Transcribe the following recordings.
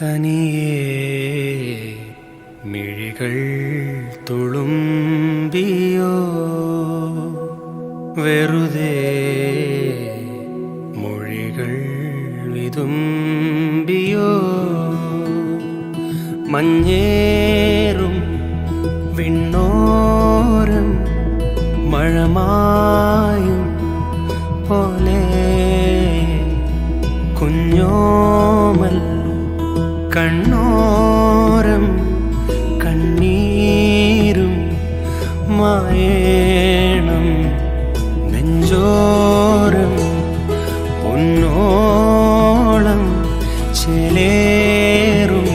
തനിയേ മിഴികൾ തുളുമ്പിയോ വെറുതെ മൊഴികൾ വിതുമ്പിയോ മഞ്ഞേറും വിണ്ണോരം മഴമായും പോലെ കുഞ്ഞോമൽ കണ്ണോരം കണ്ണീരും മായേണം നെഞ്ചോരം പൊന്നോളം ചേലേറും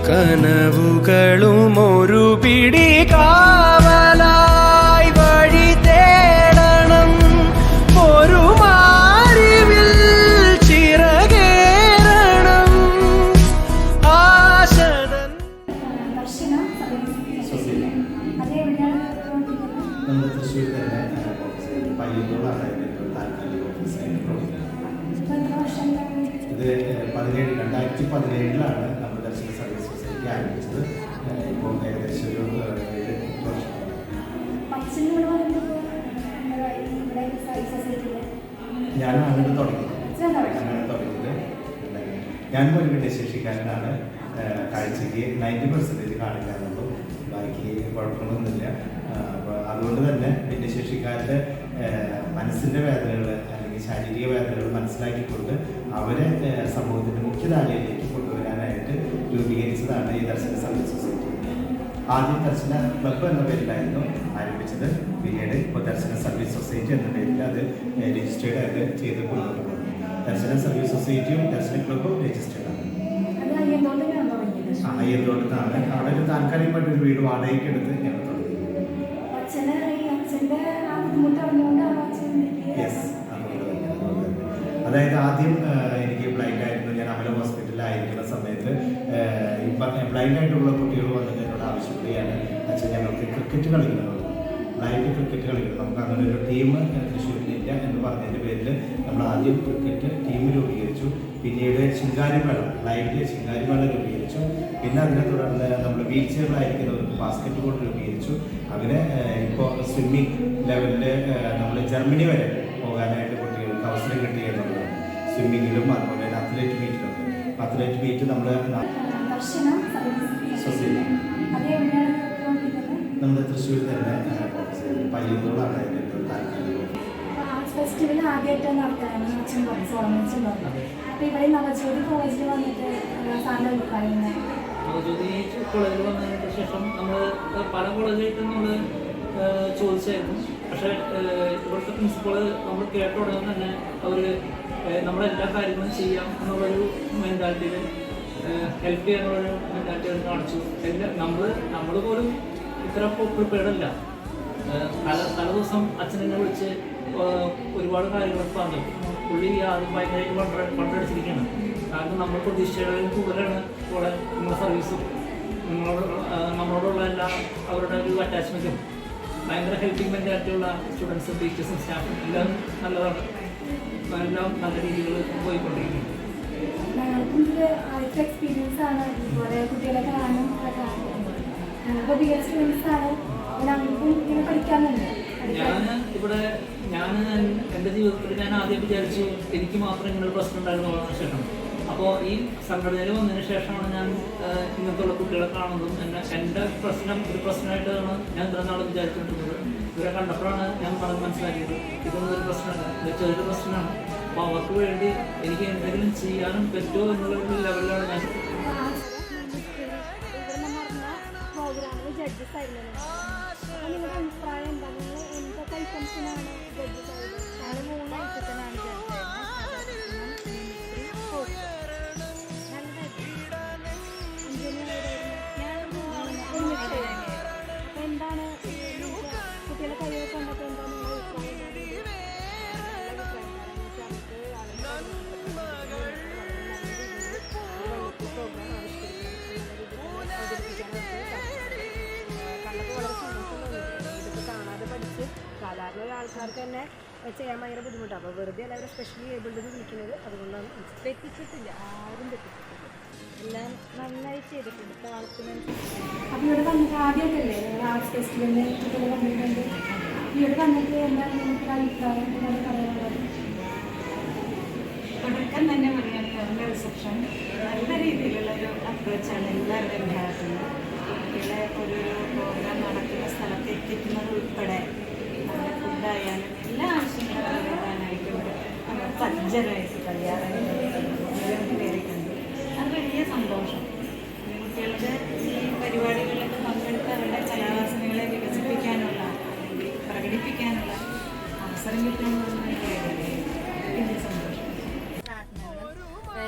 കനവുകളും ഒരു പിടി കാവലായി വഴി തേടണം ഒരു മാറിവിൽ ചിറകേറണം ആശതൻ. നമ്മുടെ തൃശ്ശൂർ തന്നെ പയ്യന്നൂറാണ് താൽക്കാലിക ഓഫീസായിട്ട് പ്രവർത്തിക്കുന്നത്. ഇത് 2017 നമ്മുടെ ദർശന സർവീസ് സൊസൈറ്റി ആരംഭിച്ചത്. ഇപ്പോൾ ഏകദേശം ഒരു 7 വർഷം. ഞാനാണ് ഇത് തുടങ്ങിയത്. ഞാൻ ഒരു ഭിന്നശേഷിക്കാരനാണ്. കാഴ്ചയ്ക്ക് 90% കാണില്ല എന്നുള്ളൂ, ബാക്കി കുഴപ്പങ്ങളൊന്നുമില്ല. അപ്പോൾ അതുകൊണ്ട് തന്നെ ഭിന്നശേഷിക്കാരുടെ മനസ്സിൻ്റെ വേദനകൾ അല്ലെങ്കിൽ ശാരീരിക വേദനകൾ മനസ്സിലാക്കിക്കൊണ്ട് അവരെ സമൂഹത്തിൻ്റെ മുഖ്യധാരയിലേക്ക് കൊണ്ടുവരാനായിട്ട് രൂപീകരിച്ചതാണ് ഈ ദർശന സർവീസ് സൊസൈറ്റി. ആദ്യം ദർശന ക്ലബ്ബ് എന്ന പേരിലായിരുന്നു ആരംഭിച്ചത്. പിന്നീട് ഇപ്പോൾ ദർശന സർവീസ് സൊസൈറ്റി എന്ന പേരിൽ അത് രജിസ്റ്റേർഡ് ആയിട്ട് ചെയ്ത് കൊണ്ടുവരുന്നത്. ദർശന സർവീസ് സൊസൈറ്റിയും ദർശന ക്ലബ്ബും രജിസ്റ്റേർഡ് ആണ്. അയ്യന്തോട്ടത്താണ്. അവിടെ ഒരു താൽക്കാലികമായിട്ട് ഒരു വീട് വാടകയ്ക്ക് എടുത്ത് ഞങ്ങൾ തുടങ്ങി. യെസ്, അതായത് ആദ്യം എനിക്ക് ബ്ലൈൻഡ് ആയിരുന്നു. ഞാൻ അമല ഹോസ്പിറ്റലിലായിരിക്കുന്ന സമയത്ത് ബ്ലൈൻഡ് ആയിട്ടുള്ള കുട്ടികൾ വന്നിട്ട് എന്നോട് ആവശ്യപ്പെടുകയാണ്, അച്ഛൻ ഞങ്ങൾക്ക് ക്രിക്കറ്റ് കളിക്കുന്നത്, ബ്ലൈൻഡ് ക്രിക്കറ്റ് കളിക്കുന്നത്, നമുക്ക് അങ്ങനെ ഒരു ടീം തൃശ്ശൂരിലില്ല എന്ന് പറഞ്ഞതിൻ്റെ പേരിൽ നമ്മൾ ആദ്യം ക്രിക്കറ്റ് ടീം രൂപീകരിച്ചു. പിന്നീട് ശിങ്കാരിമേള, ബ്ലൈൻഡ് ശിങ്കാരിമേള രൂപീകരിച്ചു. പിന്നെ അതിനെ തുടർന്ന് നമ്മൾ വീൽ ചെയറിലായിരിക്കുന്നവർക്ക് ബാസ്കറ്റ് ബോൾ രൂപീകരിച്ചു. അങ്ങനെ ഇപ്പോൾ സ്വിമ്മിങ് ലെവലിൽ നമ്മൾ ജർമ്മനി വരെ പോകാനായിട്ട് കുട്ടികൾക്ക് അവസരം കിട്ടി എന്നുള്ളതാണ്. സ്വിമ്മിങ്ങിലും അതുപോലെ തന്നെ അത്ലറ്റ് മീറ്റ് നമ്മൾ സൊസൈറ്റി നമ്മുടെ തൃശ്ശൂർ തന്നെ പയ്യന്നൂറാണ് അതിൻ്റെ താൽക്കാലിക ഫെസ്റ്റിവൽ ആദ്യമായിട്ട് നടത്താനാണ് അച്ഛൻ പറഞ്ഞു. അപ്പോൾ ഇവിടെ നവജ്യോതി കോളേജിൽ വന്നിട്ട് സാറിൻ്റെ അഭിപ്രായം. നവജ്യോതി കോളേജിൽ വന്നതിന് ശേഷം നമ്മൾ പല കോളേജിലേക്കും നമ്മൾ ചോദിച്ചായിരുന്നു. പക്ഷേ ഇവിടുത്തെ പ്രിൻസിപ്പൾ നമ്മൾ കേട്ട ഉടനെ തന്നെ അവർ നമ്മളെല്ലാ കാര്യങ്ങളും ചെയ്യാം എന്നുള്ളൊരു മെൻറ്റാലിറ്റിയിൽ ഹെൽപ്പ് ചെയ്യാനുള്ളൊരു മെൻറ്റാലിറ്റി അവർ കാണിച്ചു. നമ്മൾ പോലും ഇത്ര പ്രിപ്പയർഡ് അല്ല. തല ദിവസം അച്ഛനെന്നെ വിളിച്ച് ഒരുപാട് കാര്യങ്ങൾ പറഞ്ഞു. പുള്ളി ആദ്യം ഭയങ്കരമായിട്ട് പണ്ടടിച്ചിരിക്കുകയാണ്. കാരണം നമ്മൾ പ്രതീക്ഷകളും കൂടുതലാണ് ഇവിടെ നമ്മുടെ സർവീസും നമ്മളോടുള്ള എല്ലാ അവരുടെ ഒരു അറ്റാച്ച്മെൻറ്റും ഭയങ്കര ഹെൽപ്പിംഗ് മെൻറ്റാലിറ്റിയുള്ള സ്റ്റുഡൻസും ടീച്ചേഴ്സും സ്റ്റാഫും എല്ലാം നല്ലതാണ്. എല്ലാം നല്ല രീതികൾ പോയിക്കൊണ്ടിരിക്കുന്നു. ആദ്യത്തെ എക്സ്പീരിയൻസ് ആണ് ഇതുപോലെ കുട്ടികളെ കാണാനും ഞങ്ങൾക്ക് ബി എസ് സ്റ്റുഡൻസ് ആണ്. ഇങ്ങനെ പഠിക്കാനുണ്ട്. ഞാൻ എൻ്റെ ജീവിതത്തിൽ ഞാൻ ആദ്യം വിചാരിച്ചു എനിക്ക് മാത്രം ഇങ്ങനൊരു പ്രശ്നം ഉണ്ടായിരുന്നു ശേഷം. അപ്പോൾ ഈ സംഘടനയിൽ വന്നതിന് ശേഷമാണ് ഞാൻ ഇങ്ങനത്തുള്ള കുട്ടികളെ കാണുന്നതും എൻ്റെ പ്രശ്നം ഒരു പ്രശ്നമായിട്ടാണ് ഞാൻ ഇത്ര നാൾ വിചാരിച്ചിട്ടുള്ളത്. ഇവരെ കണ്ടപ്പോഴാണ് ഞാൻ മനസ്സിലാക്കിയത് ഇതൊന്നും ഒരു പ്രശ്നമല്ല, ഇത് ചെറിയൊരു പ്രശ്നമാണ്. അപ്പോൾ അവർക്ക് വേണ്ടി എനിക്ക് എന്തെങ്കിലും ചെയ്യാനും പറ്റുമോ എന്നുള്ളൊരു ലെവലിലാണ് ഞാൻ. നിങ്ങളുടെ അഭിപ്രായം എന്താ? നിങ്ങൾ എന്തൊക്കെ ഐറ്റംസിനാണ് ജഡ്ജസ് ആയത്? ഞങ്ങൾ 3 ഐറ്റത്തിനാണ് ജഡ്ജ് അപ്പോൾ എന്താണ് കുട്ടികളെ കഴിവ് കണ്ടപ്പോൾ എന്താണ് നിങ്ങളുടെ സാധാരണ ഒരാൾക്കാർക്ക് തന്നെ ചെയ്യാൻ ഭയങ്കര ബുദ്ധിമുട്ടാണ്. അപ്പോൾ വെറുതെ എല്ലാവരും സ്പെഷ്യലി ഏബിൾഡ് വിളിക്കുന്നത് അതുകൊണ്ടാണ്. തെറ്റിച്ചിട്ടില്ല, ആരും തെറ്റിച്ചിട്ടില്ല. എല്ലാം നന്നായി ചെയ്തിട്ടുണ്ട് താളത്തിന്. അപ്പോൾ ഇവിടെ വന്നിട്ട് ആദ്യമൊക്കെയല്ലേ ആർട്സ് ഫെസ്റ്റിവലിന് കുട്ടികൾ വന്നിട്ടുണ്ട്. ഇവിടെ വന്നിട്ട് എന്താണ് നിങ്ങൾക്ക് അഭിപ്രായം എന്താണ് പറയാനുള്ളത്? തുടക്കം തന്നെ പറയുകയാണെങ്കിൽ നല്ല റിസപ്ഷൻ, നല്ല രീതിയിലുള്ളൊരു അപ്രോച്ചാണ് എല്ലാവരുടെയും ഭാഗത്തുനിന്ന്. കുട്ടികളെ ഒരു പ്രോഗ്രാം നടക്കുന്ന സ്ഥലത്ത് എത്തിക്കുന്നത് ഉൾപ്പെടെ നല്ല ഫുഡായാലും എല്ലാ ആവശ്യങ്ങളും നേടാനായിട്ടുണ്ട്. നമ്മൾ സജ്ജരായിട്ട് തയ്യാറായിട്ട് നിരവധി പേരെ കണ്ടു. അത് വലിയ സന്തോഷം. കുട്ടികളുടെ ഈ പരിപാടികളിലൊക്കെ പങ്കെടുത്ത് അവരുടെ കലാവാസനകളെ വികസിപ്പിക്കാനുള്ള അല്ലെങ്കിൽ പ്രകടിപ്പിക്കാനുള്ള അവസരം കിട്ടുമെന്ന് വലിയ സന്തോഷം.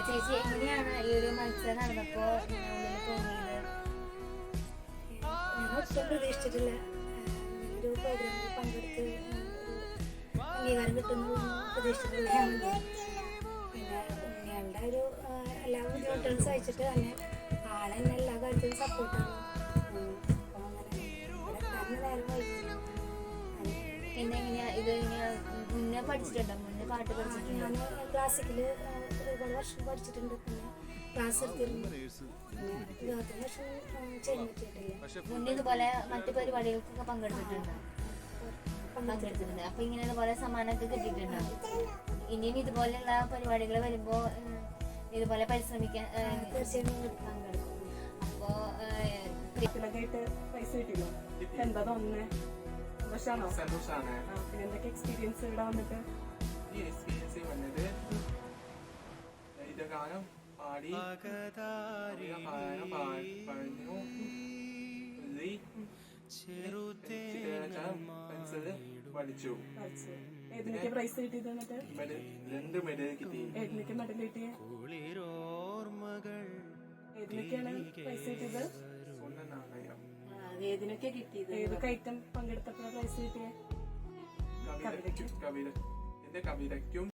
ചേച്ചി എങ്ങനെയാണ് ഈ ഒരു മത്സരം നടന്നപ്പോൾ ഉള്ളിൽ തോന്നിയത്? ഞാൻ ഒട്ടും പ്രതീക്ഷിച്ചിട്ടില്ല ഒരു പ്രോഗ്രാമിൽ പങ്കെടുത്ത് അംഗീകാരം കിട്ടുന്നതൊന്നും പ്രതീക്ഷിച്ചിട്ടില്ല. പിന്നെ ഉണ്ണികളുടെ ഒരു എല്ലാ ബുദ്ധിമുട്ടുകളും സഹിച്ചിട്ട് തന്നെ ആളെന്നെ എല്ലാ കാര്യത്തിലും സപ്പോർട്ടാണ്. അപ്പോൾ അങ്ങനെ ഇവിടെ നേരം വൈകുന്നു. പിന്നെ എങ്ങനെയാ ഇത് മുന്നേ പഠിച്ചിട്ടുണ്ടോ? മുന്നേ പാട്ട് പഠിച്ചിട്ടുണ്ടോ? ഞാൻ ക്ലാസിക്കൽ ഒരുപാട് വർഷം പഠിച്ചിട്ടുണ്ട്. പിന്നെ ക്ലാസ് എടുത്തിരുന്നു. പിന്നെ 20 വർഷം ചെയ്യാൻ പറ്റിയിട്ടില്ല. മുന്നേ ഇതുപോലെ മറ്റു പരിപാടികൾക്കൊക്കെ പങ്കെടുത്തിട്ടുണ്ടോ? പങ്കെടുത്തിട്ടുണ്ട്. അപ്പൊ ഇങ്ങനെ ഇതുപോലെ സമ്മാനമൊക്കെ കിട്ടിയിട്ടുണ്ടോ? ഇനിയും ഇതുപോലെയുള്ള പരിപാടികൾ വരുമ്പോ ഇതുപോലെ പരിശ്രമിക്കാൻ തീർച്ചയായും പങ്കെടുക്കും. അപ്പോ പൈസ കിട്ടില്ലോ? എന്താ തോന്നുന്നേ? സന്തോഷാണ്. പിന്നെ എന്തൊക്കെ എക്സ്പീരിയൻസ് ഇവിടെ വന്നിട്ട്? ഈ എക്സ്പീരിയൻസ് വന്നത് ഇത് ഗാനം പാടി പറഞ്ഞു പഠിച്ചു. ഏതിനൊക്കെ പ്രൈസ് കിട്ടിയത്? എന്നിട്ട് 2 മെഡൽ കിട്ടി. ഏതിനൊക്കെ മെഡൽ കിട്ടിയ? ഏതിനൊക്കെയാണ് പ്രൈസ് കിട്ടിയത്? നാണയം. ഏതിനൊക്കെ കിട്ടിയത്? ഏതൊക്കെ ഐറ്റം പങ്കെടുത്തപ്പോഴാണ് പ്രൈസ് കിട്ടിയത്? കവിതയ്ക്കും